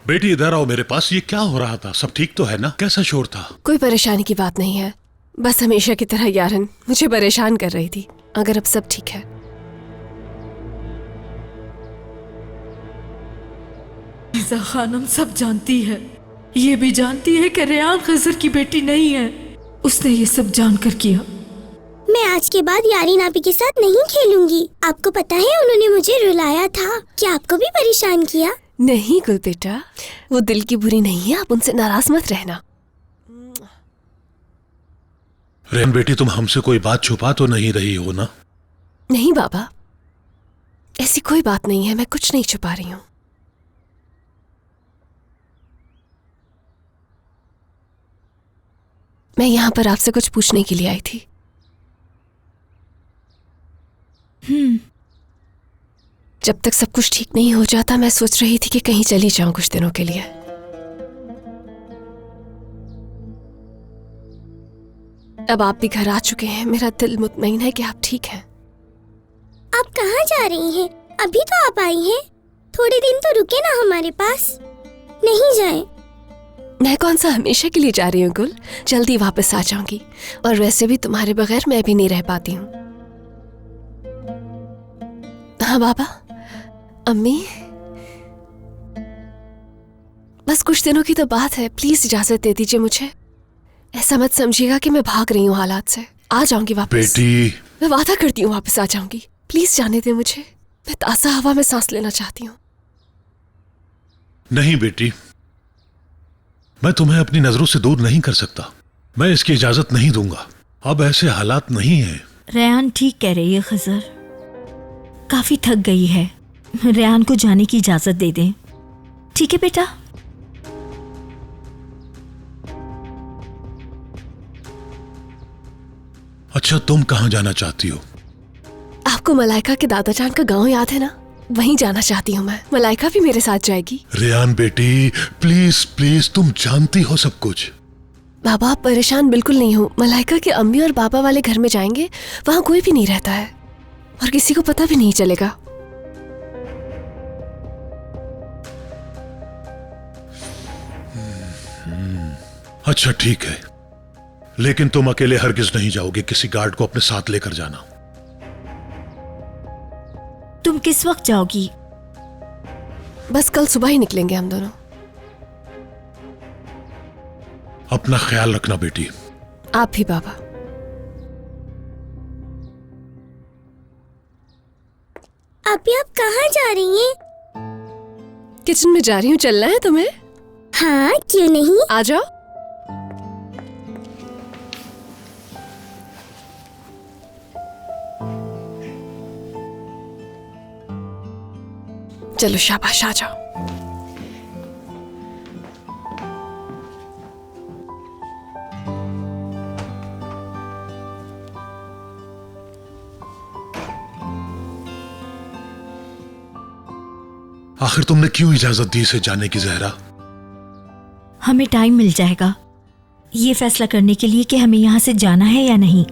बेटी इधर आओ मेरे पास। ये क्या हो रहा था? सब ठीक तो है ना? कैसा शोर था? कोई परेशानी की बात नहीं है, बस हमेशा की तरह यारन मुझे परेशान कर रही थी। अगर अब सब ठीक है। लीज़ा खानम सब जानती है, ये भी जानती है कि रेयान खजर की बेटी नहीं है। उसने ये सब जानकर किया। मैं आज के बाद यारीन आपी के साथ नहीं खेलूंगी। आपको पता है उन्होंने मुझे रुलाया था। क्या आपको भी परेशान किया? नहीं गुल बेटा, वो दिल की बुरी नहीं है, आप उनसे नाराज मत रहना। रेन बेटी, तुम हमसे कोई बात छुपा तो नहीं रही हो ना? नहीं बाबा, ऐसी कोई बात नहीं है, मैं कुछ नहीं छुपा रही हूँ। मैं यहाँ पर आपसे कुछ पूछने के लिए आई थी। जब तक सब कुछ ठीक नहीं हो जाता, मैं सोच रही थी कि कहीं चली जाऊं कुछ दिनों के लिए। अब आप भी घर आ चुके हैं, मेरा दिल मुतमईन है कि आप ठीक हैं। आप कहाँ जा रही हैं? अभी तो आप आई हैं। थोड़े दिन तो रुके ना हमारे पास। नहीं जाएं। मैं कौन सा हमेशा के लिए जा रही हूँ गुल, जल्दी वापस आ जाऊंगी। और वैसे भी तुम्हारे बगैर मैं भी नहीं रह पाती हूँ। हाँ बाबा, अम्मी, बस कुछ दिनों की तो बात है, प्लीज इजाजत दे दीजिए मुझे। ऐसा मत समझिएगा कि मैं भाग रही हूँ हालात से। आ जाऊंगी वापस बेटी। मैं वादा करती हूँ वापस आ जाऊंगी। प्लीज जाने दे मुझे, मैं ताज़ा हवा में सांस लेना चाहती हूँ। नहीं बेटी, मैं तुम्हें अपनी नजरों से दूर नहीं कर सकता। मैं इसकी इजाजत नहीं दूंगा। अब ऐसे हालात नहीं हैं। रेयान ठीक कह रही है खजर, काफी थक गई है। रेयान को जाने की इजाजत दे दें। ठीक है बेटा? अच्छा, तुम कहाँ जाना चाहती हो? आपको मलाइका के दादा जान का गांव याद है ना? वहीं जाना चाहती हूँ मैं। मलाइका भी मेरे साथ जाएगी। रेयान बेटी, प्लीज प्लीज, तुम जानती हो सब कुछ। बाबा आप परेशान बिल्कुल नहीं हो। मलाइका के अम्मी और पापा वाले घर में जाएंगे, वहां कोई भी नहीं रहता है और किसी को पता भी नहीं चलेगा। अच्छा ठीक है, लेकिन तुम अकेले हरगिज नहीं जाओगे। किसी गार्ड को अपने साथ लेकर जाना। तुम किस वक्त जाओगी? बस कल सुबह ही निकलेंगे हम दोनों। अपना ख्याल रखना बेटी। आप भी बाबा। अभी आप कहाँ जा रही हैं? किचन में जा रही हूँ, चलना है तुम्हें? हाँ, क्यों नहीं। आ जाओ। चलो शाबाश, आ जाओ। आखिर तुमने क्यों इजाजत दी इसे जाने की जहरा? हमें टाइम मिल जाएगा ये फैसला करने के लिए कि हमें यहाँ से जाना है या नहीं।